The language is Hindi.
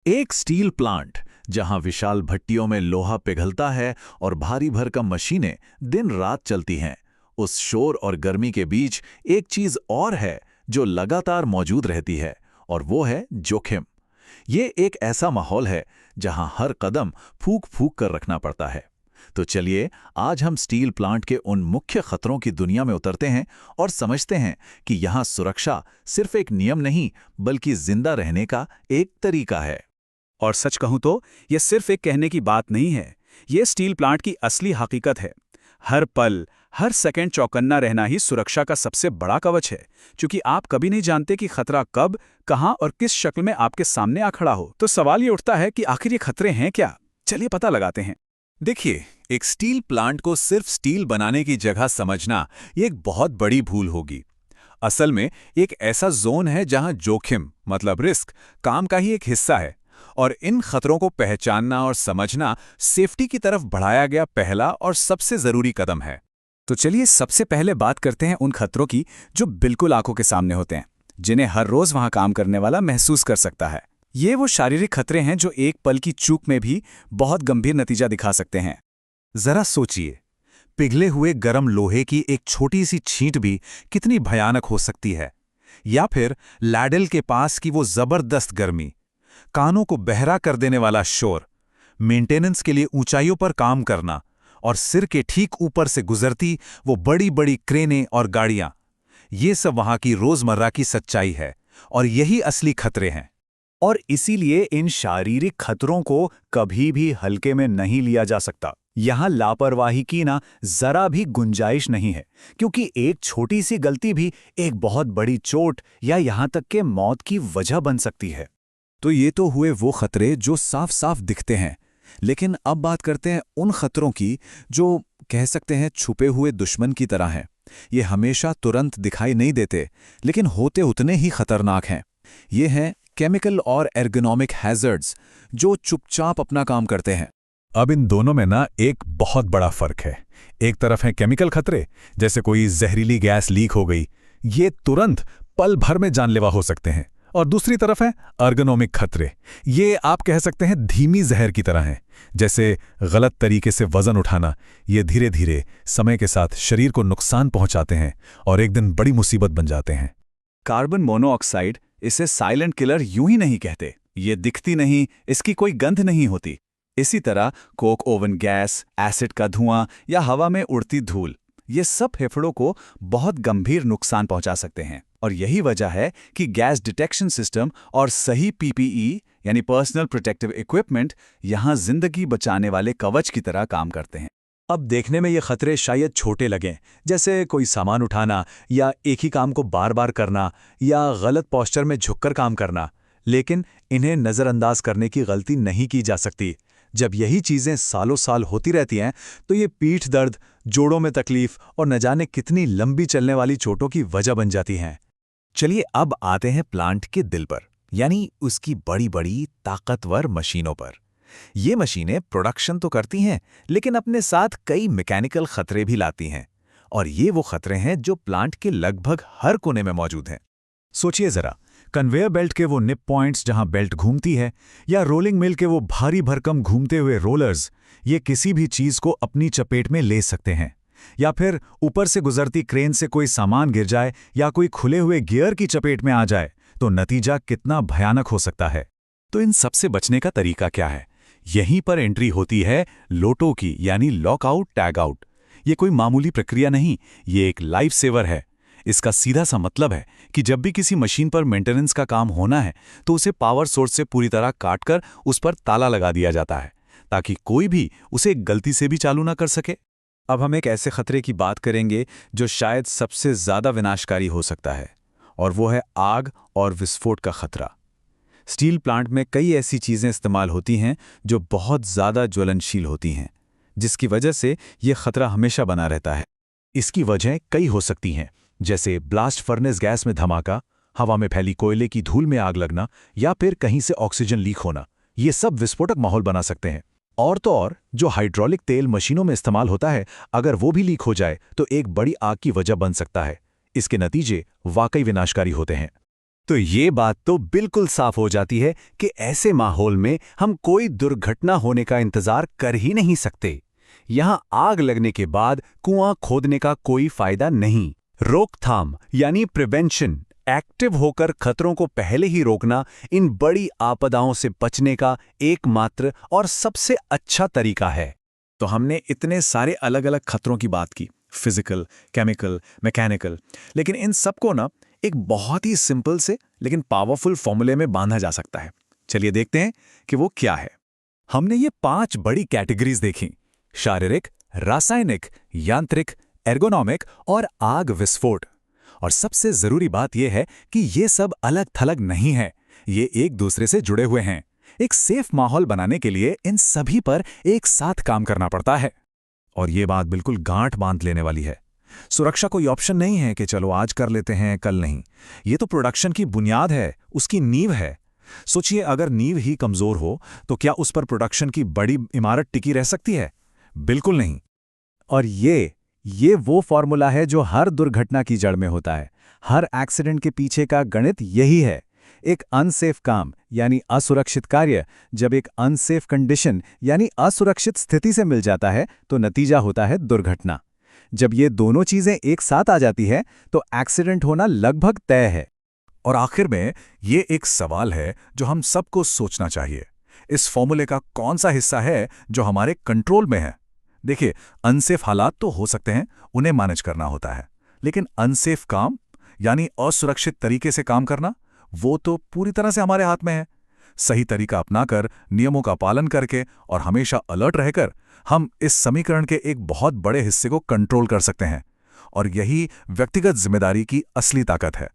एक स्टील प्लांट जहां विशाल भट्टियों में लोहा पिघलता है और भारी भरकम मशीनें दिन रात चलती हैं। उस शोर और गर्मी के बीच एक चीज और है जो लगातार मौजूद रहती है, और वो है जोखिम। ये एक ऐसा माहौल है जहां हर कदम फूंक फूंक कर रखना पड़ता है। तो चलिए, आज हम स्टील प्लांट के उन मुख्य खतरों की दुनिया में उतरते हैं और समझते हैं कि यहाँ सुरक्षा सिर्फ एक नियम नहीं, बल्कि जिंदा रहने का एक तरीका है। और सच कहूं तो यह सिर्फ एक कहने की बात नहीं है, ये स्टील प्लांट की असली हकीकत है। हर पल, हर सेकंड चौकन्ना रहना ही सुरक्षा का सबसे बड़ा कवच है, क्योंकि आप कभी नहीं जानते कि खतरा कब, कहां और किस शक्ल में आपके सामने आ खड़ा हो। तो सवाल ये उठता है कि आखिर ये खतरे हैं क्या? चलिए पता लगाते हैं। देखिए, एक स्टील प्लांट को सिर्फ स्टील बनाने की जगह समझना ये एक बहुत बड़ी भूल होगी। असल में एक ऐसा जोन है जहां जोखिम मतलब रिस्क काम का ही एक हिस्सा है, और इन खतरों को पहचानना और समझना सेफ्टी की तरफ बढ़ाया गया पहला और सबसे जरूरी कदम है। तो चलिए सबसे पहले बात करते हैं उन खतरों की जो बिल्कुल आंखों के सामने होते हैं, जिन्हें हर रोज वहां काम करने वाला महसूस कर सकता है। ये वो शारीरिक खतरे हैं जो एक पल की चूक में भी बहुत गंभीर नतीजा दिखा सकते हैं। जरा सोचिए, पिघले हुए गर्म लोहे की एक छोटी सी छींट भी कितनी भयानक हो सकती है, या फिर लैडल के पास की वो जबरदस्त गर्मी, कानों को बहरा कर देने वाला शोर, मेंटेनेंस के लिए ऊंचाइयों पर काम करना, और सिर के ठीक ऊपर से गुजरती वो बड़ी बड़ी क्रेनें और गाड़ियां। ये सब वहां की रोजमर्रा की सच्चाई है, और यही असली खतरे हैं। और इसीलिए इन शारीरिक खतरों को कभी भी हल्के में नहीं लिया जा सकता। यहां लापरवाही की ना जरा भी गुंजाइश नहीं है, क्योंकि एक छोटी सी गलती भी एक बहुत बड़ी चोट या यहां तक के मौत की वजह बन सकती है। तो ये तो हुए वो खतरे जो साफ साफ दिखते हैं, लेकिन अब बात करते हैं उन खतरों की जो कह सकते हैं छुपे हुए दुश्मन की तरह हैं। ये हमेशा तुरंत दिखाई नहीं देते, लेकिन होते उतने ही खतरनाक हैं। ये हैं केमिकल और एर्गोनॉमिक हैजर्ड्स, जो चुपचाप अपना काम करते हैं। अब इन दोनों में ना एक बहुत बड़ा फर्क है। एक तरफ है केमिकल खतरे, जैसे कोई जहरीली गैस लीक हो गई, ये तुरंत पल भर में जानलेवा हो सकते हैं। और दूसरी तरफ है अर्गोनॉमिक खतरे, ये आप कह सकते हैं धीमी जहर की तरह हैं, जैसे गलत तरीके से वजन उठाना। ये धीरे धीरे समय के साथ शरीर को नुकसान पहुंचाते हैं और एक दिन बड़ी मुसीबत बन जाते हैं। कार्बन मोनोऑक्साइड, इसे साइलेंट किलर यूं ही नहीं कहते। ये दिखती नहीं, इसकी कोई गंध नहीं होती। इसी तरह कोक ओवन गैस, एसिड का धुआं या हवा में उड़ती धूल, ये सब फेफड़ों को बहुत गंभीर नुकसान पहुंचा सकते हैं। और यही वजह है कि गैस डिटेक्शन सिस्टम और सही पीपीई यानी पर्सनल प्रोटेक्टिव इक्विपमेंट यहां जिंदगी बचाने वाले कवच की तरह काम करते हैं। अब देखने में ये खतरे शायद छोटे लगें, जैसे कोई सामान उठाना या एक ही काम को बार बार करना या गलत पोस्चर में झुककर काम करना, लेकिन इन्हें नज़रअंदाज करने की गलती नहीं की जा सकती। जब यही चीज़ें सालों साल होती रहती हैं तो ये पीठ दर्द, जोड़ों में तकलीफ और न जाने कितनी लंबी चलने वाली चोटों की वजह बन जाती हैं। चलिए अब आते हैं प्लांट के दिल पर, यानी उसकी बड़ी बड़ी ताकतवर मशीनों पर। ये मशीनें प्रोडक्शन तो करती हैं, लेकिन अपने साथ कई मैकेनिकल खतरे भी लाती हैं। और ये वो खतरे हैं जो प्लांट के लगभग हर कोने में मौजूद हैं। सोचिए जरा, कन्वेयर बेल्ट के वो निप पॉइंट्स जहां बेल्ट घूमती है, या रोलिंग मिल के वो भारी भरकम घूमते हुए रोलर्स, ये किसी भी चीज को अपनी चपेट में ले सकते हैं। या फिर ऊपर से गुजरती क्रेन से कोई सामान गिर जाए या कोई खुले हुए गियर की चपेट में आ जाए तो नतीजा कितना भयानक हो सकता है। तो इन सबसे बचने का तरीका क्या है? यहीं पर एंट्री होती है लोटो की, यानी लॉकआउट टैग आउट। ये कोई मामूली प्रक्रिया नहीं, ये एक लाइफ सेवर है। इसका सीधा सा मतलब है कि जब भी किसी मशीन पर मेंटेनेंस का काम होना है तो उसे पावर सोर्स से पूरी तरह काटकर उस पर ताला लगा दिया जाता है, ताकि कोई भी उसे गलती से भी चालू ना कर सके। अब हम एक ऐसे खतरे की बात करेंगे जो शायद सबसे ज्यादा विनाशकारी हो सकता है, और वो है आग और विस्फोट का खतरा। स्टील प्लांट में कई ऐसी चीजें इस्तेमाल होती हैं जो बहुत ज्यादा ज्वलनशील होती हैं, जिसकी वजह से ये खतरा हमेशा बना रहता है। इसकी वजह कई हो सकती हैं, जैसे ब्लास्ट फर्नेस गैस में धमाका, हवा में फैली कोयले की धूल में आग लगना, या फिर कहीं से ऑक्सीजन लीक होना। ये सब विस्फोटक माहौल बना सकते हैं। और तो और जो हाइड्रोलिक तेल मशीनों में इस्तेमाल होता है, अगर वो भी लीक हो जाए तो एक बड़ी आग की वजह बन सकता है। इसके नतीजे वाकई विनाशकारी होते हैं। तो ये बात तो बिल्कुल साफ हो जाती है कि ऐसे माहौल में हम कोई दुर्घटना होने का इंतजार कर ही नहीं सकते। यहां आग लगने के बाद कुआं खोदने का कोई फायदा नहीं। रोकथाम यानी प्रिवेंशन, एक्टिव होकर खतरों को पहले ही रोकना इन बड़ी आपदाओं से बचने का एकमात्र और सबसे अच्छा तरीका है। तो हमने इतने सारे अलग अलग खतरों की बात की, फिजिकल, केमिकल, मैकेनिकल, लेकिन इन सबको ना एक बहुत ही सिंपल से लेकिन पावरफुल फॉर्मूले में बांधा जा सकता है। चलिए देखते हैं कि वो क्या है। हमने ये 5 बड़ी कैटेगरीज देखी: शारीरिक, रासायनिक, यांत्रिक, एर्गोनॉमिक और आग विस्फोट। और सबसे जरूरी बात यह है कि ये सब अलग थलग नहीं है, ये एक दूसरे से जुड़े हुए हैं। एक सेफ माहौल बनाने के लिए इन सभी पर एक साथ काम करना पड़ता है। और ये बात बिल्कुल गांठ बांध लेने वाली है। सुरक्षा कोई ऑप्शन नहीं है कि चलो आज कर लेते हैं कल नहीं। ये तो प्रोडक्शन की बुनियाद है, उसकी नींव है। सोचिए, अगर नींव ही कमजोर हो तो क्या उस पर प्रोडक्शन की बड़ी इमारत टिकी रह सकती है? बिल्कुल नहीं। और ये वो फॉर्मूला है जो हर दुर्घटना की जड़ में होता है। हर एक्सीडेंट के पीछे का गणित यही है। एक अनसेफ काम यानी असुरक्षित कार्य जब एक अनसेफ कंडीशन यानी असुरक्षित स्थिति से मिल जाता है तो नतीजा होता है दुर्घटना। जब ये दोनों चीजें एक साथ आ जाती है तो एक्सीडेंट होना लगभग तय है। और आखिर में ये एक सवाल है जो हम सबको सोचना चाहिए: इस फॉर्मूले का कौन सा हिस्सा है जो हमारे कंट्रोल में है? देखिए, अनसेफ हालात तो हो सकते हैं, उन्हें मैनेज करना होता है, लेकिन अनसेफ काम यानी असुरक्षित तरीके से काम करना, वो तो पूरी तरह से हमारे हाथ में है। सही तरीका अपनाकर, नियमों का पालन करके और हमेशा अलर्ट रहकर हम इस समीकरण के एक बहुत बड़े हिस्से को कंट्रोल कर सकते हैं। और यही व्यक्तिगत जिम्मेदारी की असली ताकत है।